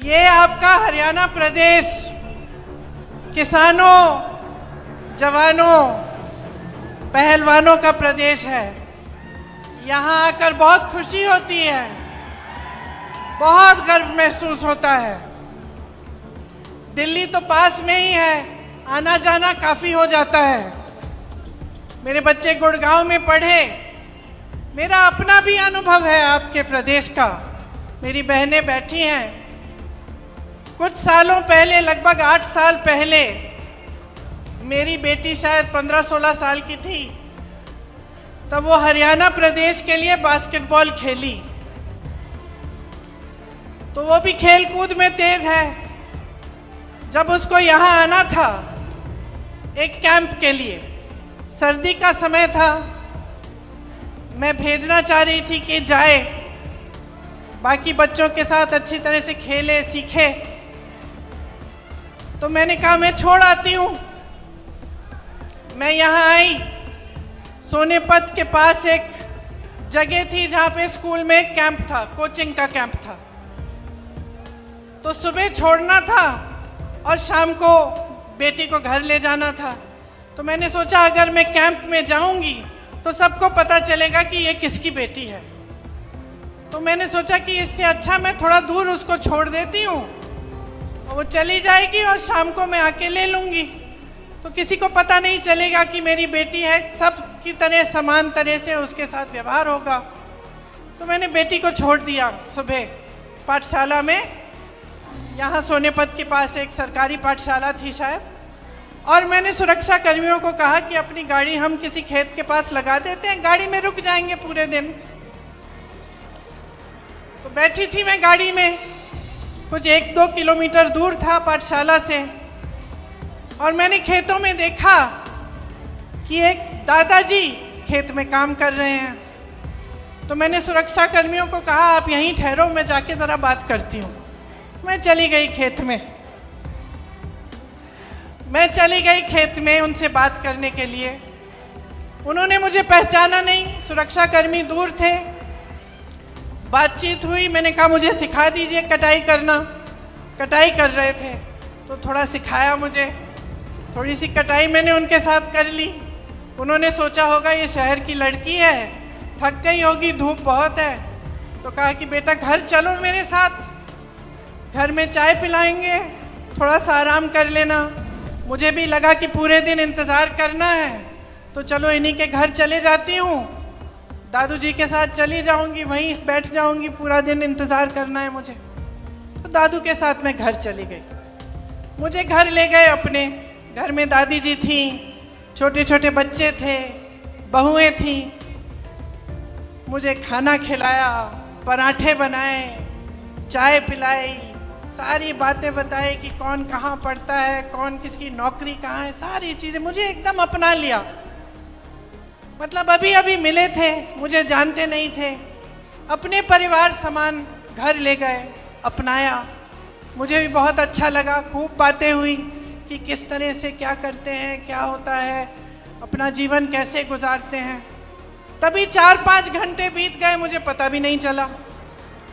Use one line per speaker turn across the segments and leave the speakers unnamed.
ये आपका हरियाणा प्रदेश किसानों, जवानों, पहलवानों का प्रदेश है। यहाँ आकर बहुत खुशी होती है, बहुत गर्व महसूस होता है। दिल्ली तो पास में ही है, आना जाना काफ़ी हो जाता है। मेरे बच्चे गुड़गांव में पढ़े। मेरा अपना भी अनुभव है आपके प्रदेश का। मेरी बहनें बैठी हैं। कुछ सालों पहले, लगभग 8 साल पहले, मेरी बेटी शायद 15-16 साल की थी, तब वो हरियाणा प्रदेश के लिए बास्केटबॉल खेली। तो वो भी खेल कूद में तेज है। जब उसको यहाँ आना था एक कैंप के लिए, सर्दी का समय था, मैं भेजना चाह रही थी कि जाए, बाकी बच्चों के साथ अच्छी तरह से खेले, सीखे। तो मैंने कहा मैं छोड़ आती हूँ। मैं यहाँ आई। सोनेपत के पास एक जगह थी जहाँ पे स्कूल में एक कैंप था, कोचिंग का कैंप था। तो सुबह छोड़ना था और शाम को बेटी को घर ले जाना था। तो मैंने सोचा अगर मैं कैंप में जाऊंगी तो सबको पता चलेगा कि ये किसकी बेटी है। तो मैंने सोचा कि इससे अच्छा मैं थोड़ा दूर उसको छोड़ देती हूँ, वो चली जाएगी और शाम को मैं आके ले लूँगी, तो किसी को पता नहीं चलेगा कि मेरी बेटी है। सब की तरह समान तरह से उसके साथ व्यवहार होगा। तो मैंने बेटी को छोड़ दिया सुबह पाठशाला में। यहाँ सोनेपत के पास एक सरकारी पाठशाला थी शायद, और मैंने सुरक्षा कर्मियों को कहा कि अपनी गाड़ी हम किसी खेत के पास लगा देते हैं, गाड़ी में रुक जाएंगे पूरे दिन। तो बैठी थी मैं गाड़ी में, कुछ 1-2 किलोमीटर दूर था पाठशाला से, और मैंने खेतों में देखा कि एक दादाजी खेत में काम कर रहे हैं। तो मैंने सुरक्षा कर्मियों को कहा आप यहीं ठहरो, मैं जाके ज़रा बात करती हूँ। मैं चली गई खेत में उनसे बात करने के लिए। उन्होंने मुझे पहचाना नहीं, सुरक्षा कर्मी दूर थे। बातचीत हुई, मैंने कहा मुझे सिखा दीजिए कटाई करना। कटाई कर रहे थे तो थोड़ा सिखाया मुझे, थोड़ी सी कटाई मैंने उनके साथ कर ली। उन्होंने सोचा होगा ये शहर की लड़की है, थक गई होगी, धूप बहुत है। तो कहा कि बेटा घर चलो मेरे साथ, घर में चाय पिलाएंगे, थोड़ा सा आराम कर लेना। मुझे भी लगा कि पूरे दिन इंतज़ार करना है, तो चलो इन्हीं के घर चले जाती हूँ, दादू जी के साथ चली जाऊँगी, वहीं बैठ जाऊँगी, पूरा दिन इंतज़ार करना है मुझे। तो दादू के साथ मैं घर चली गई। मुझे घर ले गए अपने। घर में दादी जी थी, छोटे छोटे बच्चे थे, बहुएं थी। मुझे खाना खिलाया, पराठे बनाए, चाय पिलाई, सारी बातें बताई कि कौन कहाँ पढ़ता है, कौन किसकी नौकरी कहाँ है, सारी चीज़ें मुझे एकदम अपना लिया। मतलब अभी अभी मिले थे, मुझे जानते नहीं थे, अपने परिवार समान घर ले गए, अपनाया। मुझे भी बहुत अच्छा लगा। खूब बातें हुई कि किस तरह से क्या करते हैं, क्या होता है, अपना जीवन कैसे गुजारते हैं। तभी 4-5 घंटे बीत गए, मुझे पता भी नहीं चला।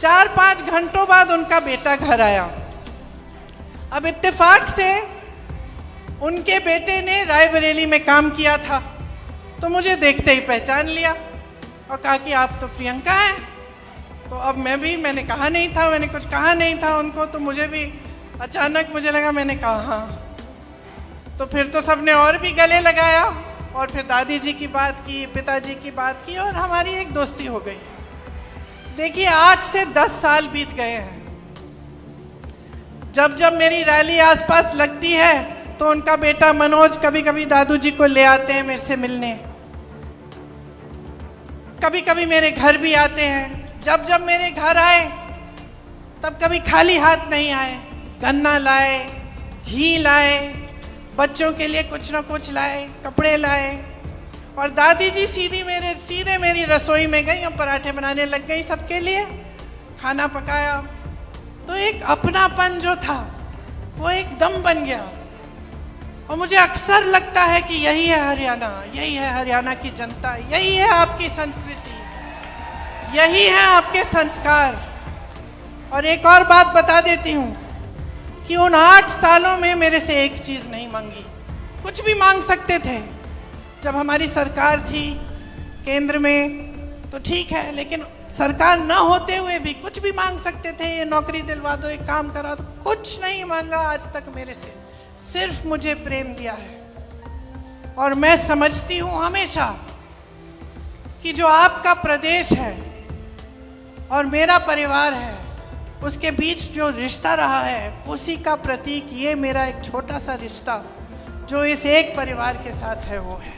4-5 घंटों बाद उनका बेटा घर आया। अब इत्तेफाक से उनके बेटे ने रायबरेली में काम किया था, तो मुझे देखते ही पहचान लिया और कहा कि आप तो प्रियंका हैं। तो अब मैंने कहा नहीं था, मैंने कुछ कहा नहीं था उनको, तो मुझे भी अचानक मुझे लगा, मैंने कहा हाँ। तो फिर तो सबने और भी गले लगाया, और फिर दादी जी की बात की, पिताजी की बात की, और हमारी एक दोस्ती हो गई। देखिए 8 से 10 साल बीत गए हैं। जब जब मेरी रैली आसपास लगती है तो उनका बेटा मनोज कभी कभी दादू जी को ले आते हैं मेरे से मिलने, कभी कभी मेरे घर भी आते हैं। जब जब मेरे घर आए तब कभी खाली हाथ नहीं आए, गन्ना लाए, घी लाए, बच्चों के लिए कुछ ना कुछ लाए, कपड़े लाए। और दादी जी सीधे मेरी रसोई में गई और पराठे बनाने लग गई, सबके लिए खाना पकाया। तो एक अपनापन जो था वो एकदम बन गया। और मुझे अक्सर लगता है कि यही है हरियाणा, यही है हरियाणा की जनता, यही है आपकी संस्कृति, यही है आपके संस्कार। और एक और बात बता देती हूँ कि उन 8 सालों में मेरे से एक चीज़ नहीं मांगी। कुछ भी मांग सकते थे, जब हमारी सरकार थी केंद्र में तो ठीक है, लेकिन सरकार न होते हुए भी कुछ भी मांग सकते थे, ये नौकरी दिलवा दो, एक काम करा दो। कुछ नहीं मांगा आज तक मेरे से, सिर्फ मुझे प्रेम दिया है। और मैं समझती हूँ हमेशा कि जो आपका प्रदेश है और मेरा परिवार है, उसके बीच जो रिश्ता रहा है, उसी का प्रतीक ये मेरा एक छोटा सा रिश्ता जो इस एक परिवार के साथ है वो है।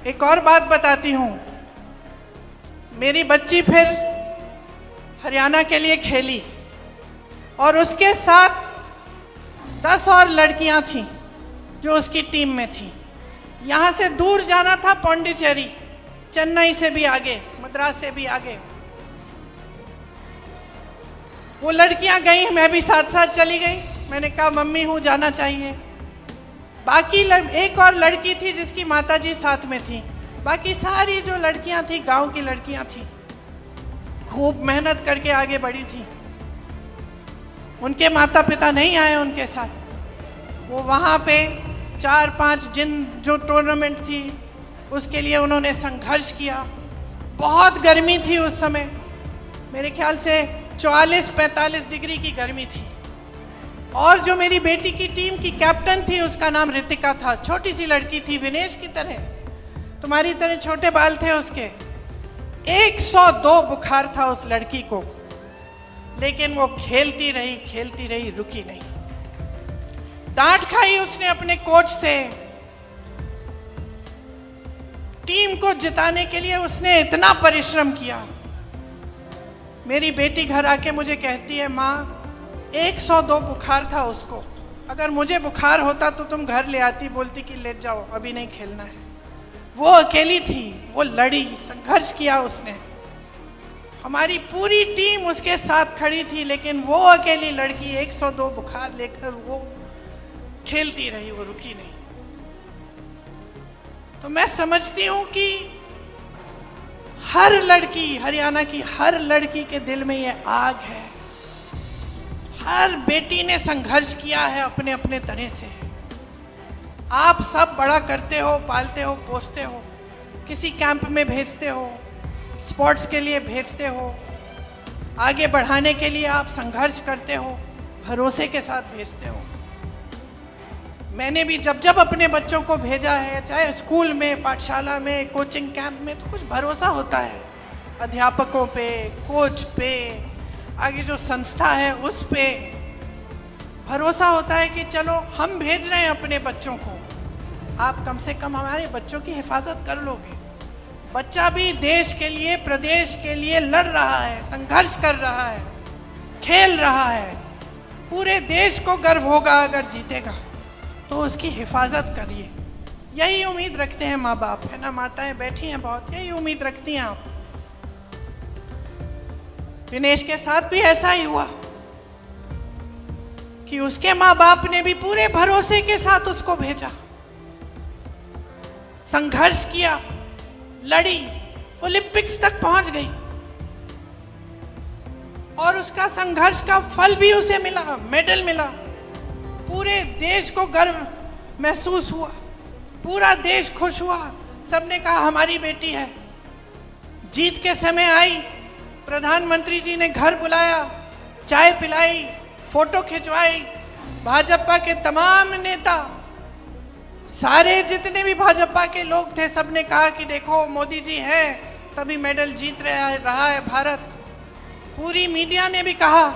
एक और बात बताती हूँ, मेरी बच्ची फिर हरियाणा के लिए खेली और उसके साथ 10 और लड़कियां थीं जो उसकी टीम में थीं। यहाँ से दूर जाना था पौंडीचेरी, चेन्नई से भी आगे, मद्रास से भी आगे। वो लड़कियां गई, मैं भी साथ साथ चली गई। मैंने कहा मम्मी हूँ, जाना चाहिए। बाकी एक और लड़की थी जिसकी माताजी साथ में थी। बाकी सारी जो लड़कियां थी गांव की लड़कियां थी, खूब मेहनत करके आगे बढ़ी थी। उनके माता पिता नहीं आए उनके साथ। वो वहाँ पे 4-5 जो टूर्नामेंट थी उसके लिए उन्होंने संघर्ष किया। बहुत गर्मी थी उस समय, मेरे ख्याल से 44-45 डिग्री की गर्मी थी। और जो मेरी बेटी की टीम की कैप्टन थी उसका नाम रितिका था। छोटी सी लड़की थी, विनेश की तरह, तुम्हारी तरह छोटे बाल थे उसके। 102 बुखार था उस लड़की को, लेकिन वो खेलती रही, रुकी नहीं। डांट खाई उसने अपने कोच से। टीम को जिताने के लिए उसने इतना परिश्रम किया। मेरी बेटी घर आके मुझे कहती है, माँ 102 बुखार था उसको, अगर मुझे बुखार होता तो तुम घर ले आती, बोलती कि ले जाओ अभी नहीं खेलना है। वो अकेली थी, वो लड़ी, संघर्ष किया उसने। हमारी पूरी टीम उसके साथ खड़ी थी, लेकिन वो अकेली लड़की 102 बुखार लेकर वो खेलती रही, वो रुकी नहीं। तो मैं समझती हूं कि हर लड़की, हरियाणा की हर लड़की के दिल में ये आग है। हर बेटी ने संघर्ष किया है अपने अपने तरह से। आप सब बड़ा करते हो, पालते हो, पोसते हो, किसी कैंप में भेजते हो, स्पोर्ट्स के लिए भेजते हो, आगे बढ़ाने के लिए आप संघर्ष करते हो, भरोसे के साथ भेजते हो। मैंने भी जब जब अपने बच्चों को भेजा है, चाहे स्कूल में, पाठशाला में, कोचिंग कैंप में, तो कुछ भरोसा होता है अध्यापकों पे, कोच पे, आगे जो संस्था है उस पे भरोसा होता है कि चलो हम भेज रहे हैं अपने बच्चों को, आप कम से कम हमारे बच्चों की हिफाजत कर लोगे। बच्चा भी देश के लिए, प्रदेश के लिए लड़ रहा है, संघर्ष कर रहा है, खेल रहा है। पूरे देश को गर्व होगा अगर जीतेगा, तो उसकी हिफाजत करिए। यही उम्मीद रखते हैं माँ बाप, है ना? माताएं बैठी हैं बहुत, यही उम्मीद रखती हैं आप। विनेश के साथ भी ऐसा ही हुआ कि उसके माँ बाप ने भी पूरे भरोसे के साथ उसको भेजा, संघर्ष किया, लड़ी, ओलंपिक्स तक पहुंच गई और उसका संघर्ष का फल भी उसे मिला, मेडल मिला। पूरे देश को गर्व महसूस हुआ, पूरा देश खुश हुआ, सबने कहा हमारी बेटी है। जीत के समय आई, प्रधानमंत्री जी ने घर बुलाया, चाय पिलाई, फोटो खिंचवाई। भाजपा के तमाम नेता, सारे जितने भी भाजपा के लोग थे, सबने कहा कि देखो मोदी जी हैं तभी मेडल जीत रहा है भारत। पूरी मीडिया ने भी कहा,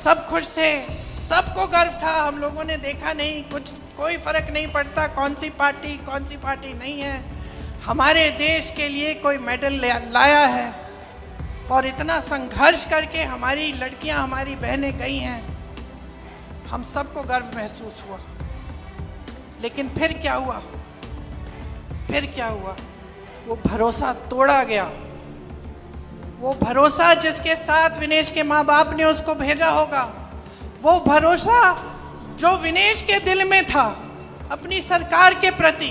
सब खुश थे, सबको गर्व था। हम लोगों ने देखा नहीं, कोई फर्क नहीं पड़ता कौन सी पार्टी नहीं है, हमारे देश के लिए कोई मेडल लाया है। और इतना संघर्ष करके हमारी लड़कियां, हमारी बहनें गई हैं, हम सबको गर्व महसूस हुआ। लेकिन फिर क्या हुआ? वो भरोसा तोड़ा गया। वो भरोसा जिसके साथ विनेश के माँ बाप ने उसको भेजा होगा, वो भरोसा जो विनेश के दिल में था अपनी सरकार के प्रति,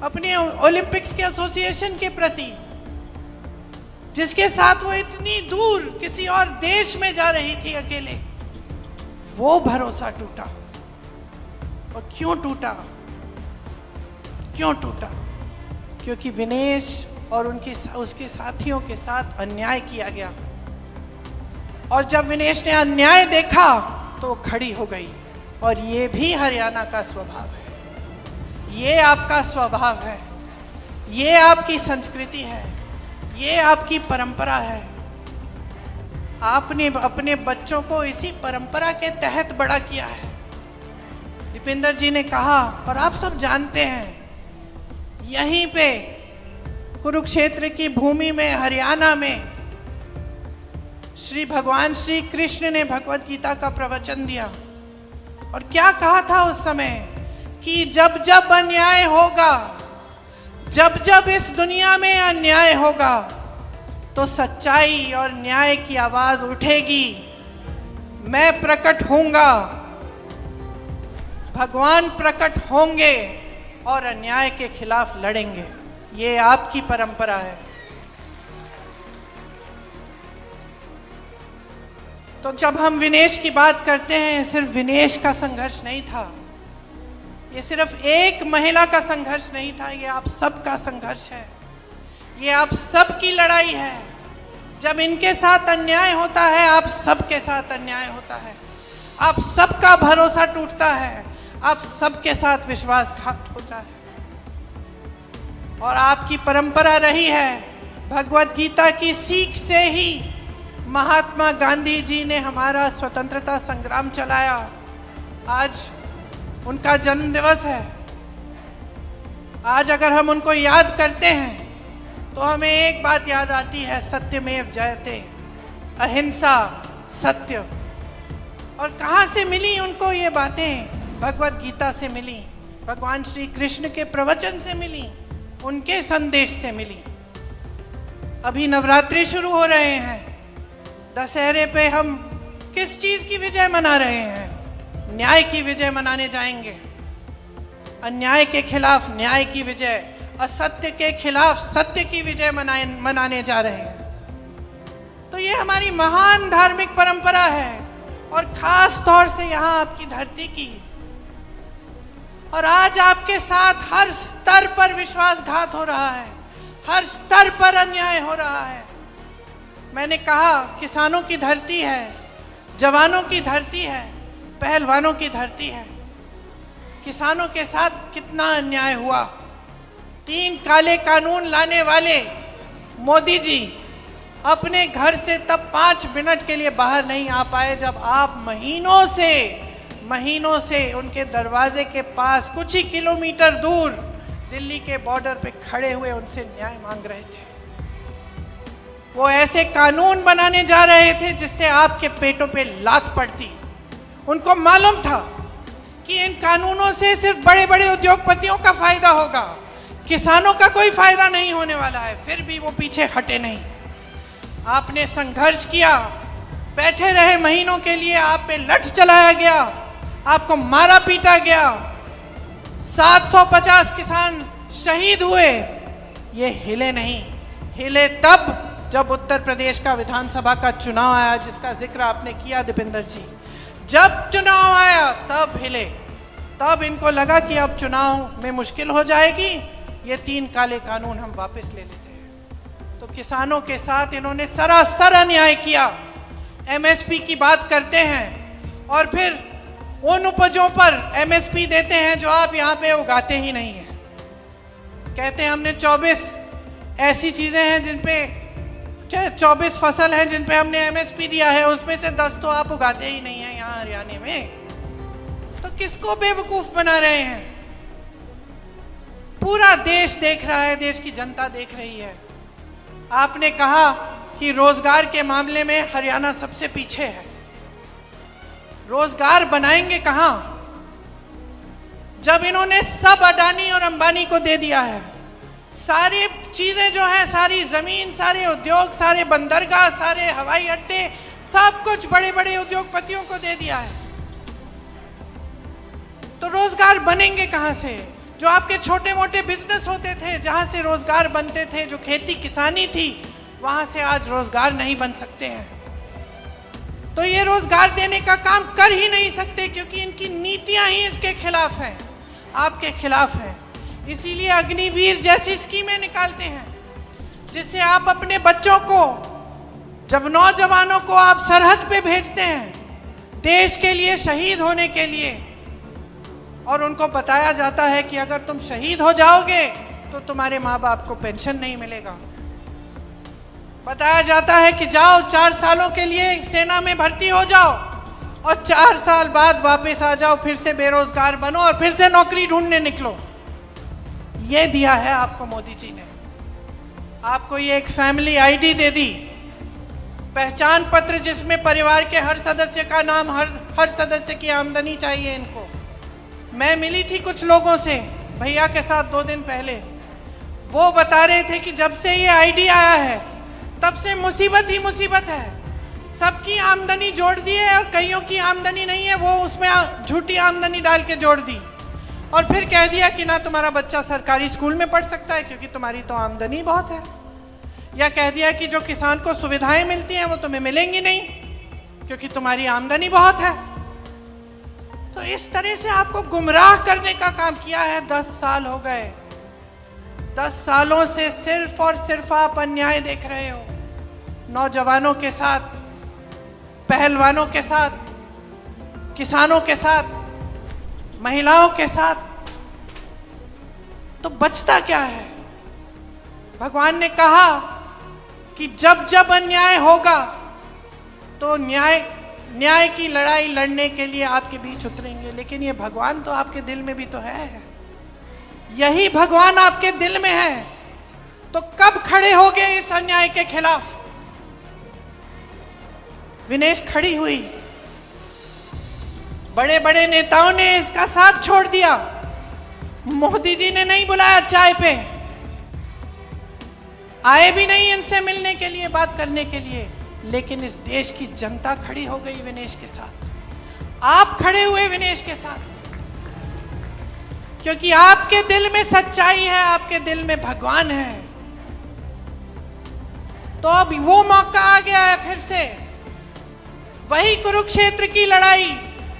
अपने ओलंपिक्स के एसोसिएशन के प्रति, जिसके साथ वो इतनी दूर किसी और देश में जा रही थी अकेले, वो भरोसा टूटा। और क्यों टूटा? क्यों टूटा? क्योंकि विनेश और उसके साथियों के साथ अन्याय किया गया। और जब विनेश ने अन्याय देखा तो वो खड़ी हो गई। और ये भी हरियाणा का स्वभाव है, ये आपका स्वभाव है, ये आपकी संस्कृति है, ये आपकी परंपरा है। आपने अपने बच्चों को इसी परंपरा के तहत बड़ा किया है। दीपेंद्र जी ने कहा, और आप सब जानते हैं, यहीं पे कुरुक्षेत्र की भूमि में, हरियाणा में भगवान श्री कृष्ण ने भगवत गीता का प्रवचन दिया। और क्या कहा था उस समय कि जब जब अन्याय होगा, जब जब इस दुनिया में अन्याय होगा, तो सच्चाई और न्याय की आवाज उठेगी। मैं प्रकट होऊंगा, भगवान प्रकट होंगे और अन्याय के खिलाफ लड़ेंगे। ये आपकी परंपरा है। तो जब हम विनेश की बात करते हैं, सिर्फ विनेश का संघर्ष नहीं था, ये सिर्फ एक महिला का संघर्ष नहीं था, ये आप सबका संघर्ष है, ये आप सबकी लड़ाई है। जब इनके साथ अन्याय होता है, आप सबके साथ अन्याय होता है, आप सबका भरोसा टूटता है, आप सबके साथ विश्वासघात होता है। और आपकी परंपरा रही है, भगवत गीता की सीख से ही महात्मा गांधी जी ने हमारा स्वतंत्रता संग्राम चलाया। आज उनका जन्म दिवस है। आज अगर हम उनको याद करते हैं तो हमें एक बात याद आती है, सत्यमेव जयते, अहिंसा, सत्य। और कहाँ से मिली उनको ये बातें? भगवत गीता से मिली, भगवान श्री कृष्ण के प्रवचन से मिली, उनके संदेश से मिली। अभी नवरात्रि शुरू हो रहे हैं, दशहरे पे हम किस चीज की विजय मना रहे हैं? न्याय की विजय मनाने जाएंगे। अन्याय के खिलाफ न्याय की विजय, असत्य के खिलाफ सत्य की विजय मनाने जा रहे हैं। तो ये हमारी महान धार्मिक परंपरा है, और खास तौर से यहाँ आपकी धरती की। और आज आपके साथ हर स्तर पर विश्वासघात हो रहा है, हर स्तर पर अन्याय हो रहा है। मैंने कहा, किसानों की धरती है, जवानों की धरती है, पहलवानों की धरती है। किसानों के साथ कितना अन्याय हुआ। 3 काले कानून लाने वाले मोदी जी अपने घर से तब 5 मिनट के लिए बाहर नहीं आ पाए, जब आप महीनों से उनके दरवाजे के पास कुछ ही किलोमीटर दूर दिल्ली के बॉर्डर पे खड़े हुए उनसे न्याय मांग रहे थे। वो ऐसे कानून बनाने जा रहे थे जिससे आपके पेटों पे लात पड़ती। उनको मालूम था कि इन कानूनों से सिर्फ बड़े बड़े उद्योगपतियों का फायदा होगा, किसानों का कोई फायदा नहीं होने वाला है। फिर भी वो पीछे हटे नहीं। आपने संघर्ष किया, बैठे रहे महीनों के लिए, आप पे लठ चलाया गया, आपको मारा पीटा गया, 750 किसान शहीद हुए। ये हिले नहीं। हिले तब जब उत्तर प्रदेश का विधानसभा का चुनाव आया, जिसका जिक्र आपने किया दीपेंद्र जी। जब चुनाव आया तब हिले। तब इनको लगा कि अब चुनाव में मुश्किल हो जाएगी, ये 3 काले कानून हम वापस ले लेते हैं। तो किसानों के साथ इन्होंने सरासर अन्याय किया। एमएसपी की बात करते हैं और फिर उन उपजों पर एमएसपी देते हैं जो आप यहाँ पे उगाते ही नहीं हैं। कहते हैं हमने 24 ऐसी चीजें हैं जिन पे 24 फसल है जिन पे हमने एमएसपी दिया है, उसमें से 10 तो आप उगाते ही नहीं हैं यहाँ हरियाणा में। तो किसको बेवकूफ बना रहे हैं? पूरा देश देख रहा है, देश की जनता देख रही है। आपने कहा कि रोजगार के मामले में हरियाणा सबसे पीछे है। रोजगार बनाएंगे कहां, जब इन्होंने सब अडानी और अंबानी को दे दिया है? सारी चीजें जो है, सारी जमीन, सारे उद्योग, सारे बंदरगाह, सारे हवाई अड्डे, सब कुछ बड़े बड़े उद्योगपतियों को दे दिया है। तो रोजगार बनेंगे कहां से? जो आपके छोटे मोटे बिजनेस होते थे, जहां से रोजगार बनते थे, जो खेती किसानी थी, वहां से आज रोजगार नहीं बन सकते हैं। तो ये रोजगार देने का काम कर ही नहीं सकते, क्योंकि इनकी नीतियां ही इसके खिलाफ हैं, आपके खिलाफ हैं। इसीलिए अग्निवीर जैसी स्कीमें निकालते हैं, जिससे आप अपने बच्चों को, जब नौजवानों को आप सरहद पे भेजते हैं देश के लिए शहीद होने के लिए, और उनको बताया जाता है कि अगर तुम शहीद हो जाओगे तो तुम्हारे माँ बाप को पेंशन नहीं मिलेगा। बताया जाता है कि जाओ 4 सालों के लिए सेना में भर्ती हो जाओ और 4 साल बाद वापस आ जाओ, फिर से बेरोजगार बनो और फिर से नौकरी ढूंढने निकलो। ये दिया है आपको मोदी जी ने। आपको ये एक फैमिली आईडी दे दी, पहचान पत्र जिसमें परिवार के हर सदस्य का नाम, हर सदस्य की आमदनी चाहिए इनको। मैं मिली थी कुछ लोगों से भैया के साथ 2 दिन पहले, वो बता रहे थे कि जब से ये आईडी आया है तब से मुसीबत ही मुसीबत है। सबकी आमदनी जोड़ दी है और कईयों की आमदनी नहीं है, वो उसमें झूठी आमदनी डाल के जोड़ दी और फिर कह दिया कि ना तुम्हारा बच्चा सरकारी स्कूल में पढ़ सकता है क्योंकि तुम्हारी तो आमदनी बहुत है, या कह दिया कि जो किसान को सुविधाएं मिलती हैं वो तुम्हें मिलेंगी नहीं क्योंकि तुम्हारी आमदनी बहुत है। तो इस तरह से आपको गुमराह करने का काम किया है। 10 साल हो गए, 10 सालों से सिर्फ और सिर्फ आप अन्याय देख रहे हो, नौजवानों के साथ, पहलवानों के साथ, किसानों के साथ, महिलाओं के साथ। तो बचता क्या है? भगवान ने कहा कि जब जब अन्याय होगा तो न्याय की लड़ाई लड़ने के लिए आपके बीच उतरेंगे। लेकिन ये भगवान तो आपके दिल में भी तो है, यही भगवान आपके दिल में है, तो कब खड़े होगे इस अन्याय के खिलाफ? विनेश खड़ी हुई, बड़े बड़े नेताओं ने इसका साथ छोड़ दिया, मोदी जी ने नहीं बुलाया चाय पे, आए भी नहीं इनसे मिलने के लिए, बात करने के लिए, लेकिन इस देश की जनता खड़ी हो गई विनेश के साथ। आप खड़े हुए विनेश के साथ, क्योंकि आपके दिल में सच्चाई है, आपके दिल में भगवान है। तो अब वो मौका आ गया है, फिर से वही कुरुक्षेत्र की लड़ाई,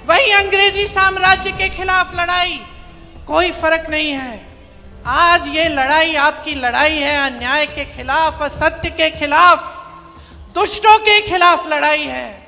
वही अंग्रेजी साम्राज्य के खिलाफ लड़ाई, कोई फर्क नहीं है। आज ये लड़ाई आपकी लड़ाई है, अन्याय के खिलाफ, असत्य के खिलाफ, दुष्टों के खिलाफ लड़ाई है।